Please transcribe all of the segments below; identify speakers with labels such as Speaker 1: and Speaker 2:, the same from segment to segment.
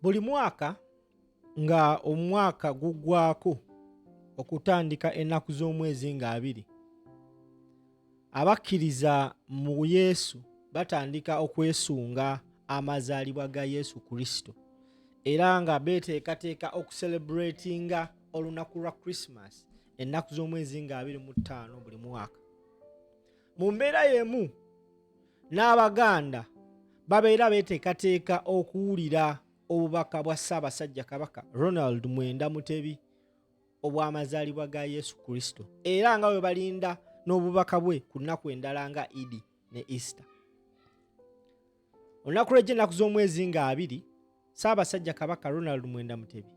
Speaker 1: Buli mwaka nga omwaka guggwaako okutandika ennaku z'omwezi nga 2, abakkiriza mu Yesu batandika okwesunga amazaalibwa ga Yesu Kristo, era nga beeteekateeka okucelebratinga olunaku lwa Christmas ennaku z'omwezi nga 25 buli mwaka. Mu mbeera y'emu n'Abaganda babeera beeteekateeka okuwulira obubaka bwa Ssaabasajja Kabaka Ronald Mwenda Mutebi obw'amazaalibwa ga Yesu Kristo, era nga bwe balinda n'obubaka bwe ku nnaku endala nga Idi ne Easter. Olunaku lw'ennaku z'omwezi nga 2, Ssaabasajja Kabaka Ronald Mwenda Mutebi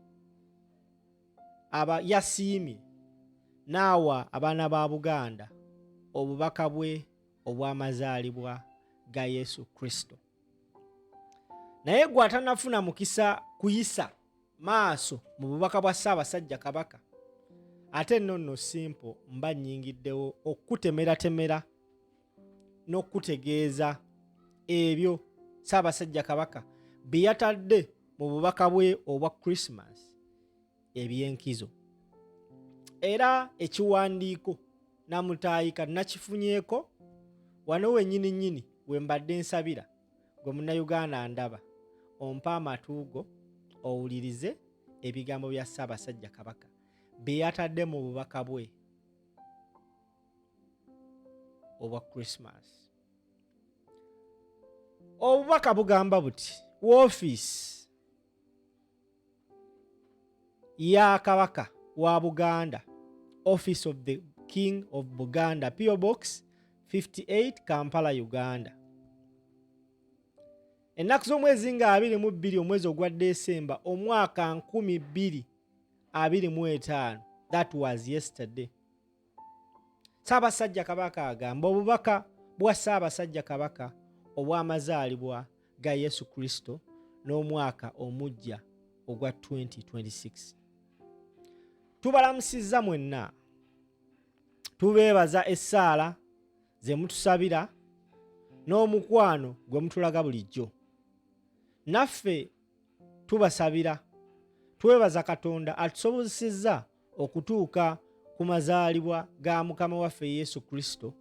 Speaker 1: yasiimye n'awa abaana ba Buganda obubaka bwe obw'amazaalibwa ga Yesu Kristo. Naye gwe atanafuna mukisa kuyisa maaso mu bubaka bwa Ssaabasajja Kabaka, ate nno simple mba nnyingiddewo okukutemeratemera n'okutegeeza ebyo Ssaabasajja Kabaka bye yatadde mu bubaka bwe obwa Christmas eby'enkizo. Era ekiwandiiko namutaayika nakifunyeeko wano wennyini we mbadde nsabira, gwe munnayuganda ndaba, ompa amatuugo owulirize ebigambo bya Ssaabasajja Kabaka bye yatadde mu bubaka bwe obwa Christmas. Obubaka bugamba buti: woofiisi ya Kabaka wa Buganda, Office of the King of Buganda, P.O. Box 58, Kampala, Uganda. Ennaku z'omwezi nga 22 omwezi ogwa Desemba omwaka 2025, that was yesterday. Ssaabasajja Kabaka agamba obubaka bwa Ssaabasajja Kabaka obw'amazaalibwa ga Yesu Kristo n'omwaka omujja ogwa 2026. Tubalamusizza mwenna, tubeebaza essaala ze mutusabira n'omukwano gwe mutulaga bulijjo. Naffe tubasabira, twebaza Katonda atusobozesezza okutuuka ku mazaalibwa ga Mukama waffe Yesu Kristo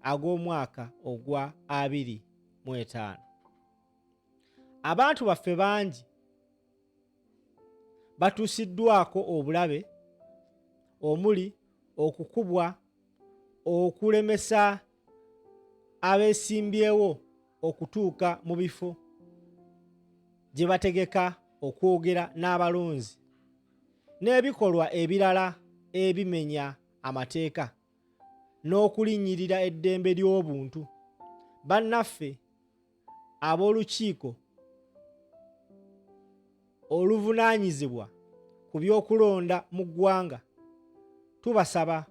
Speaker 1: ag'omwaka ogwa 2025. Abantu baffe bangi batuusiddwako obulabe omuli okukubwa, okulemesa abeesimbyewo okutuuka mu bifo gye bategeka okwogera n'abalonzi, n'ebikolwa ebirala ebimenya amateeka n'okulinnyirira eddembe ly'obuntu. Bannaffe ab'olukiiko oluvunaanyizibwa ku by'okulonda mu ggwanga, tubasaba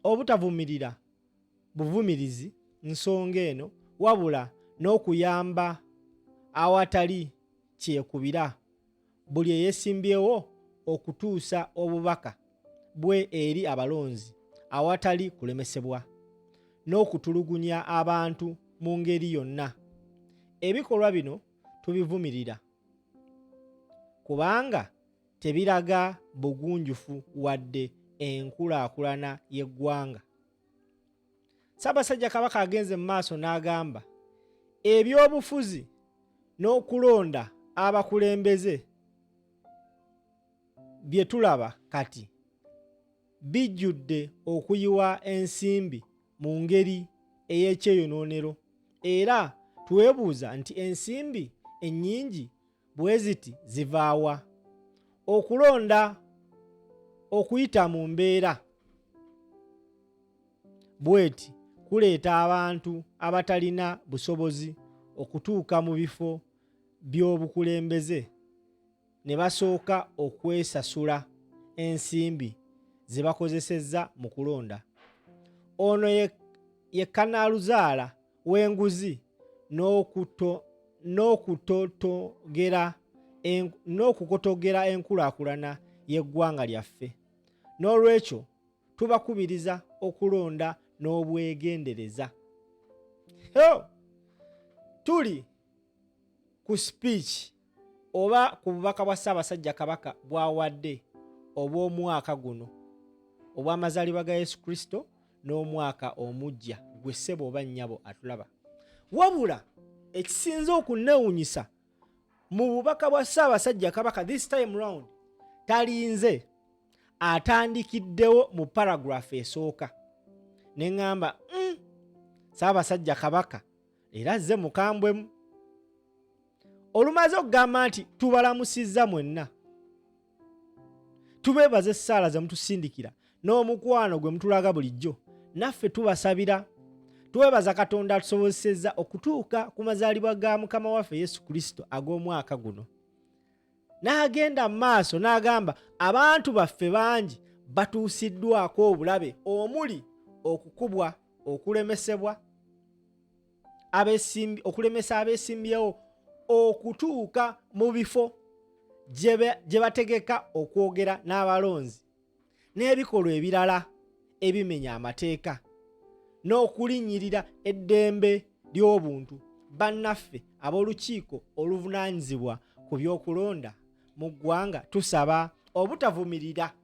Speaker 1: obutavumirira buvumirizi nsonga eno, wabula n'okuyamba awatali kyekubira buli eyeesimbyewo okutuusa obubaka bwe eri abalonzi awatali kulemesebwa, n'okutulugunya abantu mu ngeri yonna. Ebikolwa bino tubivumirira kubanga tebiraga bugunjufu wadde enkulaakulana y'eggwanga. Ssaabasajja Kabaka agenze mu maaso n'agamba eby'obufuzi n'okulonda abakulembeze bye tulaba kati bijjudde okuyiwa ensimbi mu ngeri ey'ekyeyonoonero, era twebuuza nti ensimbi ennyingi bwe ziti ziva wa? Okulonda okuyita mu mbeera bweti kuleeta abantu abatalina busobozi okutuuka mu bifo by'obukulembeze ne basooka okwesasula ensimbi ze bakozesezza mu kulonda. Ono ye kanaaluzaala w'enguzi n'okukotogera enkulaakulana y'eggwanga lyaffe. N'olwekyo tubakubiriza okulonda n'obwegendereza. tuli ku speech oba ku bubaka bwa Ssaabasajja Kabaka bwawadde obw'omwaka guno obw'amazaalibwa ga Yesu Kristo n'omwaka omujja gwe ssebo oba nnyabo atulaba. Wabula ekisinze okuneewunyisa mu bubaka bwa Ssaabasajja Kabaka this time round talinze atandikiddewo mu paragraph esooka ne ŋŋamba Ssaabasajja Kabaka era azze mukambwemu. Olumaze okugamba nti tubalamusizza mwenna, tubeebaza essaala ze mutusindikira n'omukwano gwe mutulaga bulijjo, naffe tubasabira. Twebaza Katonda atusobozesezza okutuuka ku mazaalibwa ga Mukama waffe Yesu Kristo ag'omwaka guno. N'agenda mu maaso n'agamba abantu baffe bangi batuusiddwako obulabe omuli okukubwa, okulemesebwa, okulemesa abeesimbyewo okutuuka mu bifo gye bategeka okwogera n'abalonzi, n'ebikolwa ebirala ebimenya amateeka, n'okulinnyirira eddembe ly'obuntu bannaffe ab'olukiiko oluvunaanyizibwa ku by'okulonda mu ggwanga. Tusaba obutavumirira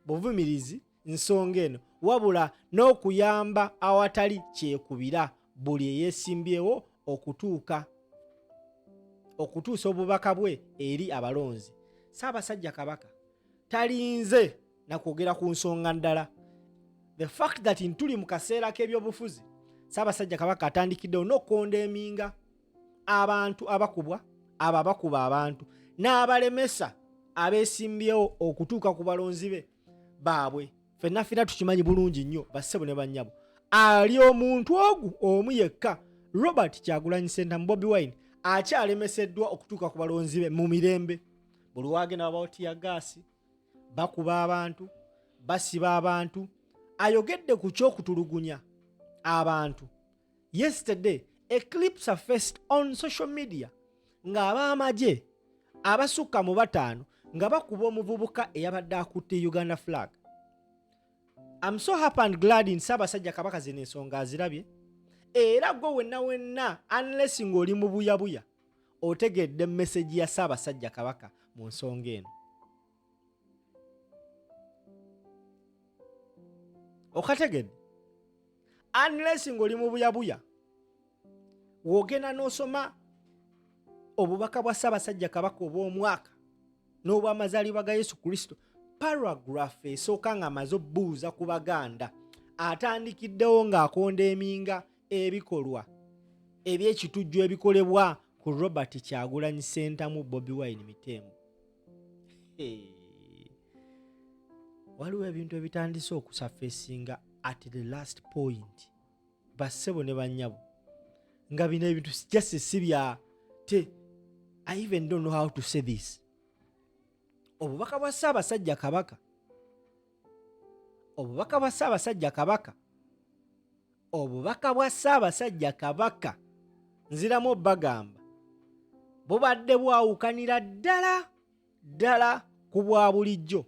Speaker 1: buvumirizi nsonga eno, wabula n'okuyamba awatali kyekubira buli eyeesimbyewo okutuusa obubaka bwe eri abalonzi. Ssaabasajja Kabaka talinze na kwogera ku nsonga ndala. The fact that ntuli mu kaseera k'ebyobufuzi, Ssaabasajja Kabaka atandikiddewo n'okkondeeminga abantu abakubwa, abo abakuba abantu, n'abalemesa abeesimbyewo okutuuka ku balonzi be baabwe. Ffenna ffenna tukimanyi bulungi nnyo bassebo ne bannyabo, ali omuntu ogu omu yekka, Robert Kyagulanyi Ssentamu Bobi Wine, akyalemeseddwa okutuuka ku balonzi be mu mirembe. Buli waagenda babawo tiyagaasi, bakuba abantu, basiba abantu. Ayogedde ku ky'okutulugunya abantu. Yesterday a clip surfaced on social media ng'ab'amagye abasukka mu 5 nga bakuba omuvubuka eyabadde akutte Uganda flag. I'm so happy and glad in Ssaabasajja Kabaka zino ensonga azirabye, era gwe wenna unless ng'oli mu buyabuya otegedde message ya Ssaabasajja Kabaka mu nsonga eno. Okategedde unless ng'oli mu buyabuya wogenda n'osoma obubaka bwa Ssaabasajja Kabaka obw'omwaka n'obw'amazaalibwa ga Yesu Kristo, paragraph esooka ng'amaze obbuuza ku Baganda, atandikiddewo ng'akondeeminga ebikolwa eby'ekitujju ebikolebwa ku Robert Kyagulanyi Ssentamu Bobi Wine Mitembo. Waliwo ebintu ebitandise okusafeesinga at the last point, bassebo ne bannyabo, nga bino ebintu just si bya te. I even don't know how to say this. Obubaka bwa Ssaabasajja Kabaka, obubaka bwa Ssaabasajja Kabaka, obubaka bwa Ssaabasajja Kabaka nziramu bagamba bubadde bwawukanira ddala ku bwa bulijjo.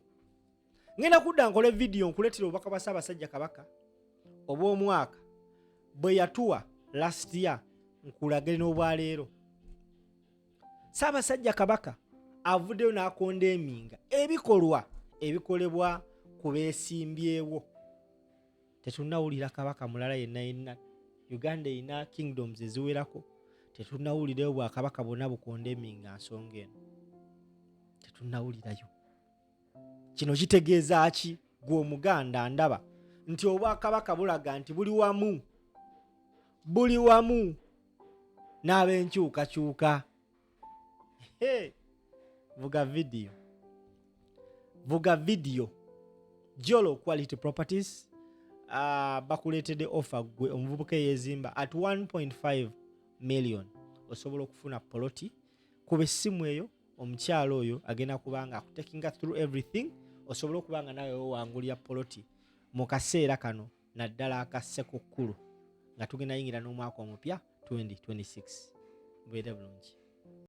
Speaker 1: Ngenda kudda nkole video nkuleetera obubaka bwa Ssaabasajja Kabaka obw'omwaka bwe yatuwa last year, nkulage n'obwaleero. Ssaabasajja Kabaka avuddeyo n'akondeeminga ebikolwa ebikolebwa ku beesimbyewo. Tetunnawulira kabaka mulala yenna. Uganda erina kingdoms eziwerako, tetunnawulirayo bwakabaka bwonna bukondeeminga nsonga eno, tetunnawulirayo. Kino kitegeeza ki? Gwe Omuganda ndaba nti obwakabaka bulaga nti buli wamu n'ab'enkyukakyuka. Vuga video Jolo Quality Properties bakuleetedde offer gwe omuvubuka eyezimba at 1.5 million osobola okufuna poloti. Kuba essimu eyo omukyalo oyo agenda kubanga akutakinga through everything, osobola okubanga nawe wangulya poloti mu kaseera kano naddala akasseko kkulu nga tugenda yingira n'omwaka omupya 2026. Mbeere bulungi.